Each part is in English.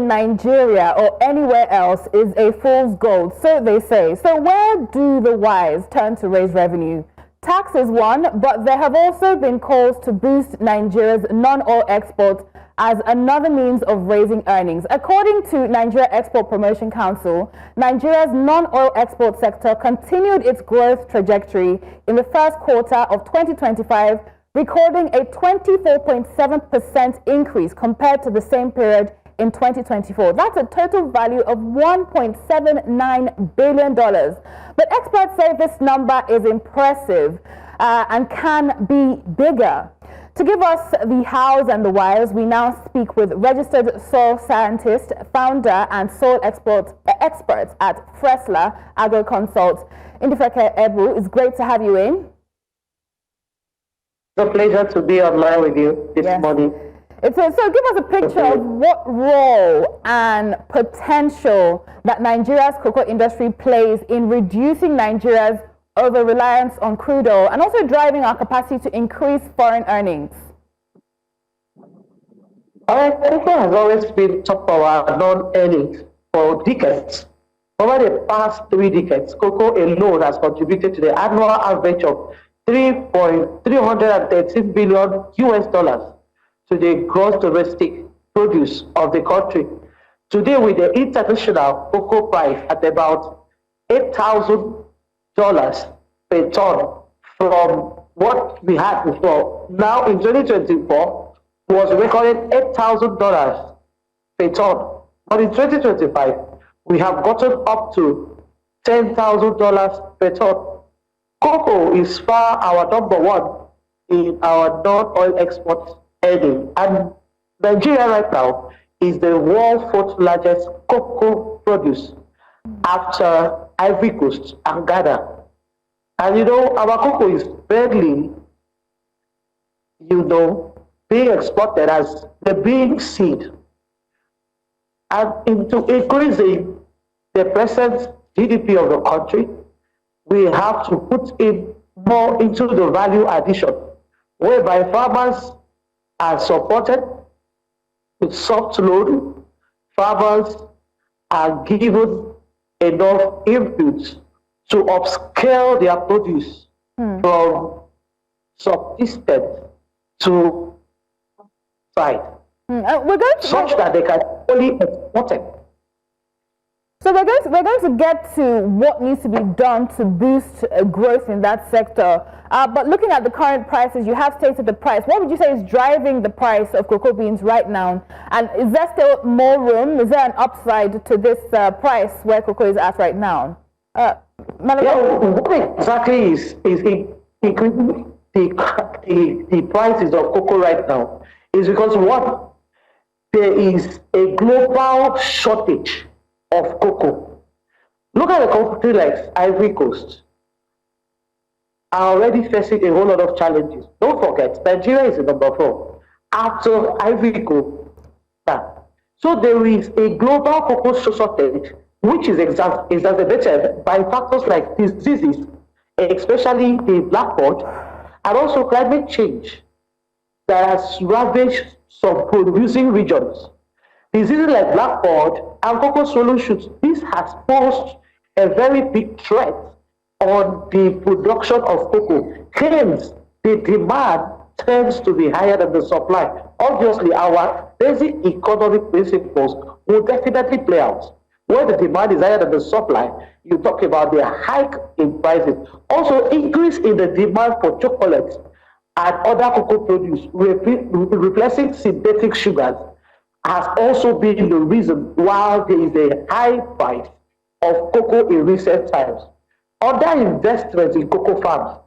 in Nigeria or anywhere else is a fool's gold, so they say. So where do the wise turn to raise revenue? Tax is one, but there have also been calls to boost Nigeria's non-oil exports as another means of raising earnings. According to Nigeria Export Promotion Council, Nigeria's non-oil export sector continued its growth trajectory in the first quarter of 2025, recording a 24.7% increase compared to the same period in 2024. That's a total value of $1.79 billion. But experts say this number is impressive and can be bigger. To give us the hows and the whys, we now speak with registered soil scientist, founder and soil experts at Fresla Agro Consult, Ndifreke Ebu. It's great to have you in. It's a pleasure to be online with you this morning. So give us a picture of what role and potential that Nigeria's cocoa industry plays in reducing Nigeria's over-reliance on crude oil and also driving our capacity to increase foreign earnings. Cocoa has always been top of our non-earnings for decades. Over the past 3 decades, cocoa alone has contributed to the annual average of $313 billion to the gross domestic produce of the country. Today, with the international cocoa price at about $8,000 per ton from what we had before, now in 2024 was recorded $8,000 per ton. But in 2025, we have gotten up to $10,000 per ton. Cocoa is far our number one in our non-oil exports earning, and Nigeria right now is the world's 4th largest cocoa produce after Ivory Coast and Ghana. And our cocoa is barely, being exported as the big seed. And into increasing the present GDP of the country, we have to put in more into the value addition, whereby farmers are supported with soft loan. Farmers are given enough inputs to upscale their produce from subsistence to side, such that they can only export it. So we're going to get to what needs to be done to boost growth in that sector. But looking at the current prices, you have stated the price. What would you say is driving the price of cocoa beans right now? And is there still more room? Is there an upside to this price where cocoa is at right now? What exactly is increasing the prices of cocoa right now is because there is a global shortage of cocoa. Look at a country like Ivory Coast, are already facing a whole lot of challenges. Don't forget, Nigeria is number 4 after Ivory Coast. So there is a global cocoa shortage, which is exacerbated by factors like diseases, especially the black pod, and also climate change that has ravaged some producing regions. Diseases like black pod and cocoa swallow shoots, this has posed a very big threat on the production of cocoa. Hence, the demand tends to be higher than the supply. Obviously, our basic economic principles will definitely play out. When the demand is higher than the supply, you talk about the hike in prices. Also, increase in the demand for chocolates and other cocoa produce, replacing synthetic sugars, has also been the reason why there is a high price of cocoa in recent times. Other investments in cocoa farms,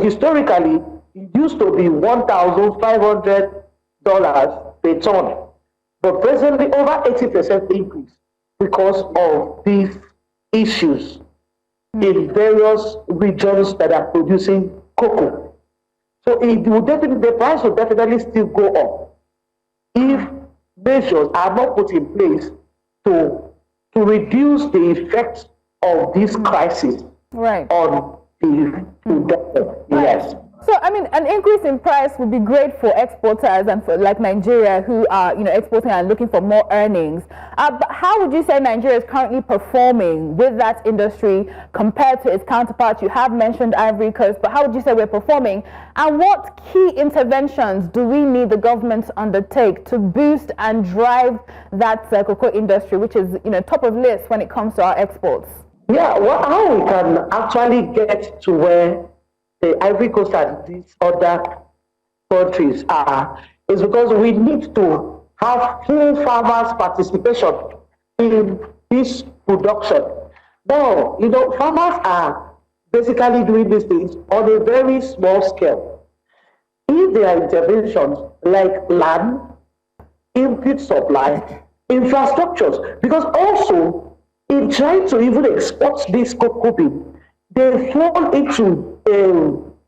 historically, it used to be $1,500 per ton, but presently over 80% increase because of these issues in various regions that are producing cocoa. So the price will definitely still go up if measures are not put in place to reduce the effects of this crisis on the production. Yes. So, I mean, an increase in price would be great for exporters and for like Nigeria, who are exporting and looking for more earnings. But how would you say Nigeria is currently performing with that industry compared to its counterparts? You have mentioned Ivory Coast, but how would you say we're performing? And what key interventions do we need the government to undertake to boost and drive that cocoa industry, which is top of list when it comes to our exports? Yeah, well, how we can actually get to where the Ivory Coast and these other countries are is because we need to have full farmers' participation in this production. Now, farmers are basically doing these things on a very small scale. If there are interventions like land, input supply, infrastructures, because also in trying to even export this cocoa bean, they fall into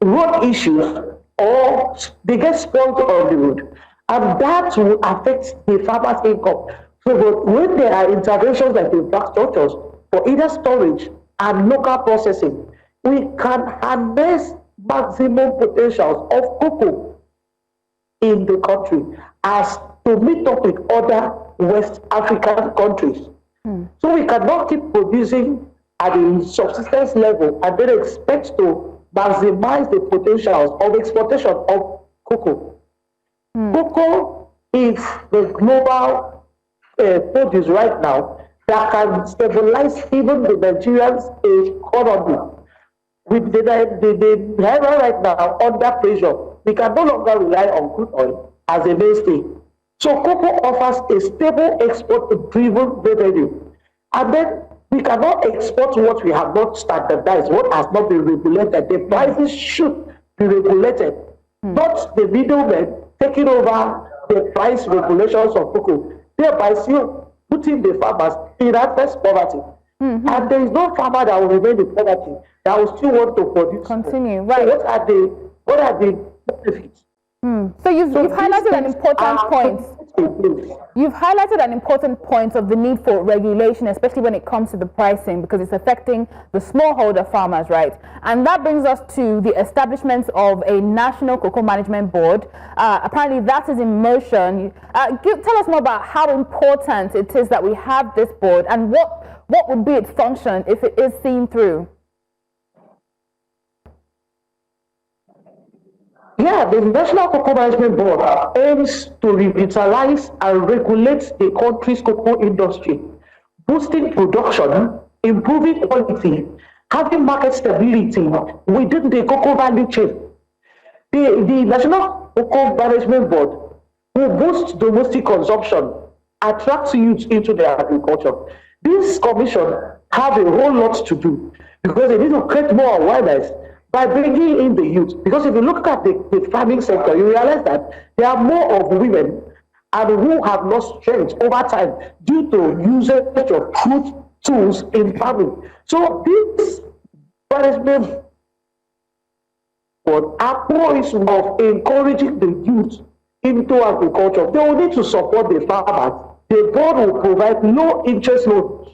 road issues or they get spoiled on the road, and that will affect the farmer's income. So, but when there are interventions like infrastructures for either storage and local processing, we can harness maximum potentials of cocoa in the country as to meet up with other West African countries. So we cannot keep producing at a subsistence level and then expect to maximize the potentials of exportation of cocoa. Cocoa is the global produce right now that can stabilize even the Nigerian economy. With the naira right now under pressure, we can no longer rely on crude oil as a mainstay. So cocoa offers a stable export-driven revenue. And then we cannot export what we have not standardized, what has not been regulated. The prices should be regulated, not the middlemen taking over the price regulations of cocoa, thereby still putting the farmers in adverse poverty. And there is no farmer that will remain in poverty that will still want to produce. Continue, right. So what are the benefits? So you've highlighted an important point. You've highlighted an important point of the need for regulation, especially when it comes to the pricing, because it's affecting the smallholder farmers, right? And that brings us to the establishment of a National Cocoa Management Board. Apparently that is in motion. Tell us more about how important it is that we have this board and what would be its function if it is seen through. Yeah, the National Cocoa Management Board aims to revitalize and regulate the country's cocoa industry, boosting production, improving quality, having market stability within the cocoa value chain. The National Cocoa Management Board will boost domestic consumption, attract youth into the agriculture. This commission have a whole lot to do because they need to create more awareness by bringing in the youth. Because if you look at the farming sector, you realize that there are more of women and who have lost strength over time due to usage of crude tools in farming. So this management board approach of encouraging the youth into agriculture. They will need to support the farmers. The board will provide low interest loans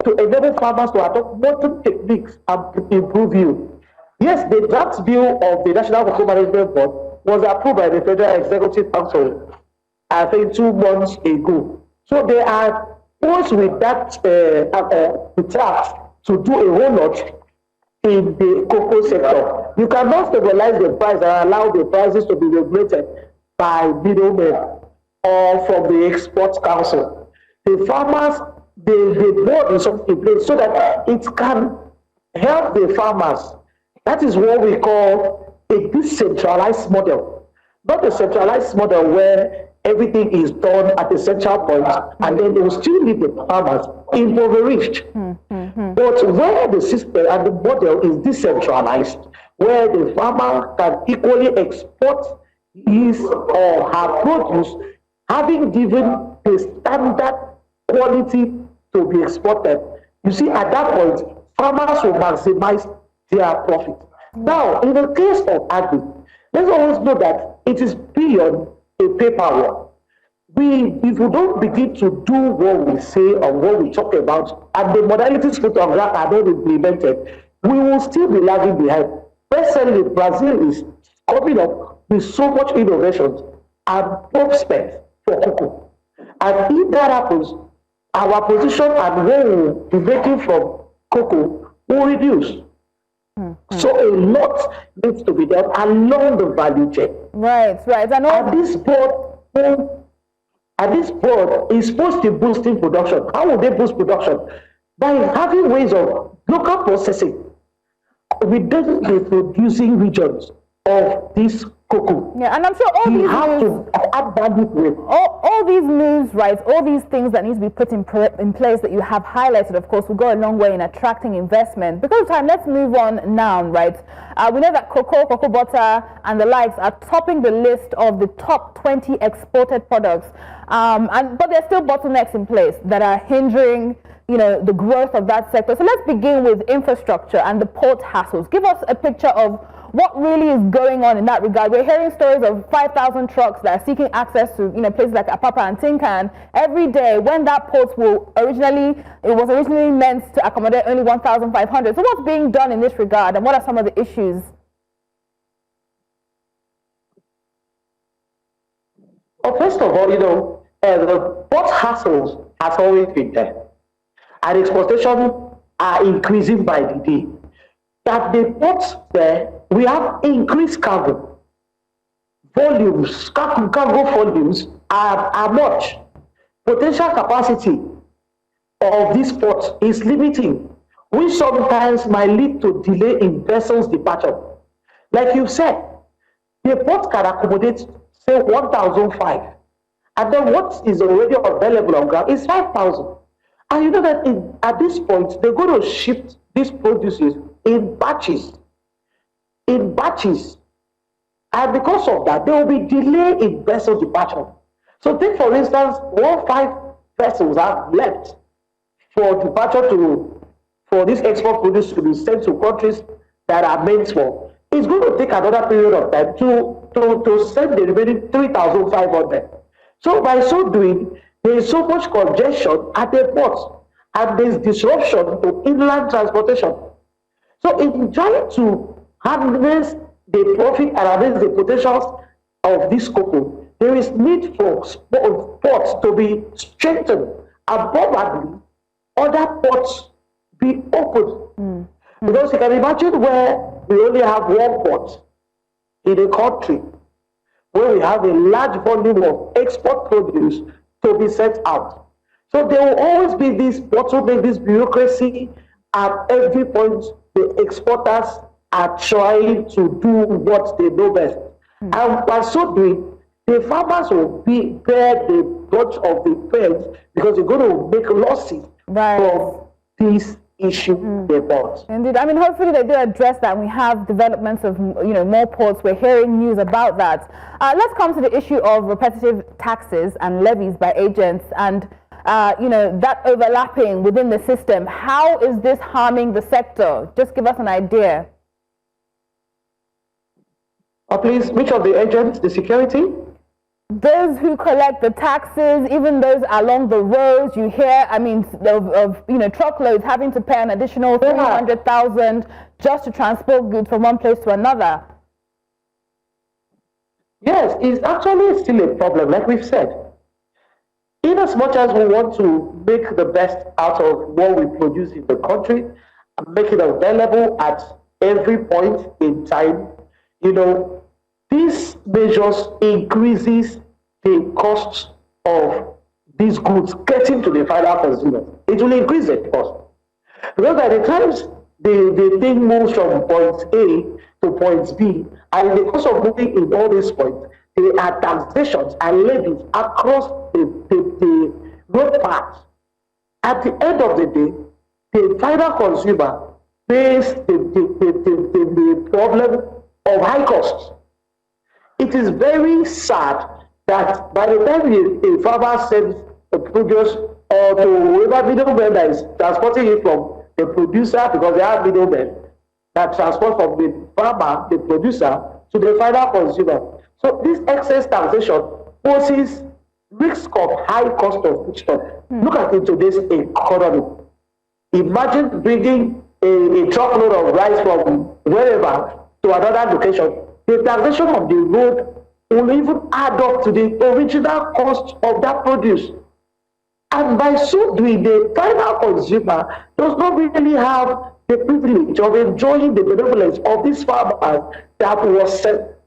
to enable farmers to adopt modern techniques and improve yield. Yes, the draft bill of the National Cocoa Management Board was approved by the Federal Executive Council, I think 2 months ago. So they are forced with that draft to do a whole lot in the cocoa sector. You cannot stabilize the price and allow the prices to be regulated by middlemen or from the Export Council. The farmers, the board is in place so that it can help the farmers. That is what we call a decentralized model, not a centralized model where everything is done at a central point and then they will still leave the farmers impoverished. But where the system and the model is decentralized, where the farmer can equally export his or her produce, having given a standard quality to be exported, you see, at that point, farmers will maximize their profit. Now, in the case of agri, let's always know that it is beyond a paperwork. If we don't begin to do what we say or what we talk about, and the modalities put on ground are not implemented, we will still be lagging behind. Presently, Brazil is coming up with so much innovations and prospects for cocoa. And if that happens, our position and where we'll be making from cocoa will reduce. So a lot needs to be done along the value chain. Right. And this board is supposed to be boosting production. How will they boost production? By having ways of local processing within the producing regions of this cocoa. Yeah, and I'm sure all these moves, all these moves, right? All these things that need to be put in place that you have highlighted, of course, will go a long way in attracting investment. Because of time, let's move on now, right? We know that cocoa butter, and the likes are topping the list of the top 20 exported products, but there's still bottlenecks in place that are hindering, the growth of that sector. So let's begin with infrastructure and the port hassles. Give us a picture of what really is going on in that regard. We're hearing stories of 5,000 trucks that are seeking access to, places like Apapa and Tinkan every day, when that port was originally meant to accommodate only 1,500. So what's being done in this regard, and what are some of the issues? Well, first of all, the port hassles has always been there, and exportation are increasing by the day. That the ports there, we have increased cargo volumes. Cargo volumes are much. Potential capacity of these ports is limiting, which sometimes might lead to delay in vessels' departure. Like you said, the port can accommodate, say, 1,005, and then what is already available on ground is 5,000. And you know that at this point, they're going to ship these produces in batches. And because of that, there will be delay in vessel departure. So take, for instance, 5 vessels have left for departure for this export produce to be sent to countries that are meant for. It's going to take another period of time to send the remaining 3,500. So by so doing, there is so much congestion at the ports, and there is disruption to inland transportation. So in trying to harness the profit and harness the potentials of this cocoa, there is need for ports to be strengthened, and probably other ports be opened. Because you can imagine where we only have one port in a country, where we have a large volume of export produce to be sent out. So there will always be this bottleneck, this bureaucracy at every point. The exporters are trying to do what they know best. And by so doing, the farmers will bear the brunt of the pain, because they're going to make losses from this issue they bought. Indeed. I mean, hopefully they do address that. We have developments of, more ports. We're hearing news about that. Let's come to the issue of repetitive taxes and levies by agents, and that overlapping within the system. How is this harming the sector? Just give us an idea. Please, which of the agents? The security? Those who collect the taxes, even those along the roads. You hear, of truckloads having to pay an additional 300,000 just to transport goods from one place to another. Yes, it's actually still a problem, like we've said. In as much as we want to make the best out of what we produce in the country and make it available at every point in time, these measures increases the cost of these goods getting to the final consumer. It will increase the cost. Because by the time the thing moves from point A to point B, and in the course of moving in all these points, there are taxations and levies across the road path. At the end of the day, the final consumer face the problem of high costs. It is very sad that by the time a farmer sends a produce or to whoever middleman that is transporting it from the producer, because they have middlemen that transport from the farmer, the producer, to the final consumer. So this excess taxation poses risk of high cost of foodstuff. Look at it today's economy. Imagine bringing a truckload of rice from wherever to another location the taxation of the road will even add up to the original cost of that produce. And by so doing, the final consumer does not really have the privilege of enjoying the benevolence of this farmer that was set.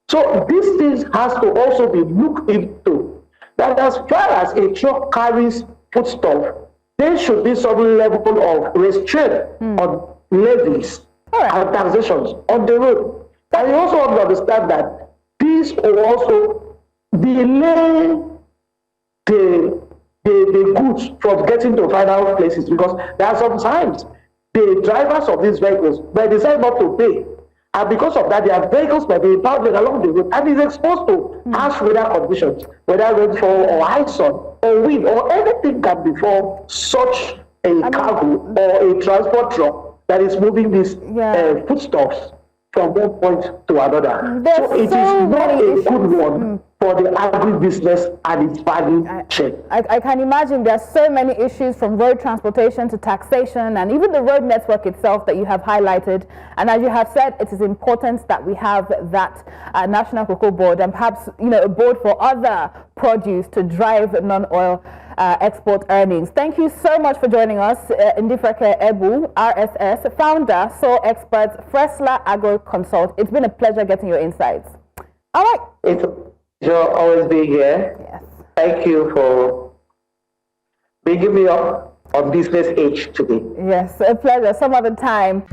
So these things has to also be looked into. That as far as a truck carries foodstuff, there should be some level of restraint on levies and taxations on the road. And you also have to understand that this will also delay the goods from getting to final places, because there are sometimes the drivers of these vehicles may decide not to pay, and because of that their vehicles may be impounded along the road and is exposed to harsh weather conditions, whether rainfall or high sun or wind or anything can befall such a cargo or a transport truck that is moving these foodstuffs from one point to another. So it is not a good one for the agribusiness and its value chain. I can imagine there are so many issues, from road transportation to taxation and even the road network itself that you have highlighted. And as you have said, it is important that we have that National Cocoa Board, and perhaps a board for other produce to drive non-oil export earnings. Thank you so much for joining us, Ndifreke Ebu, RSS, founder, soil expert, Fresla Agro Consult. It's been a pleasure getting your insights. All right. It's a pleasure always being here. Yes. Thank you for bringing me up on Business Age today. Yes, a pleasure. Some other time.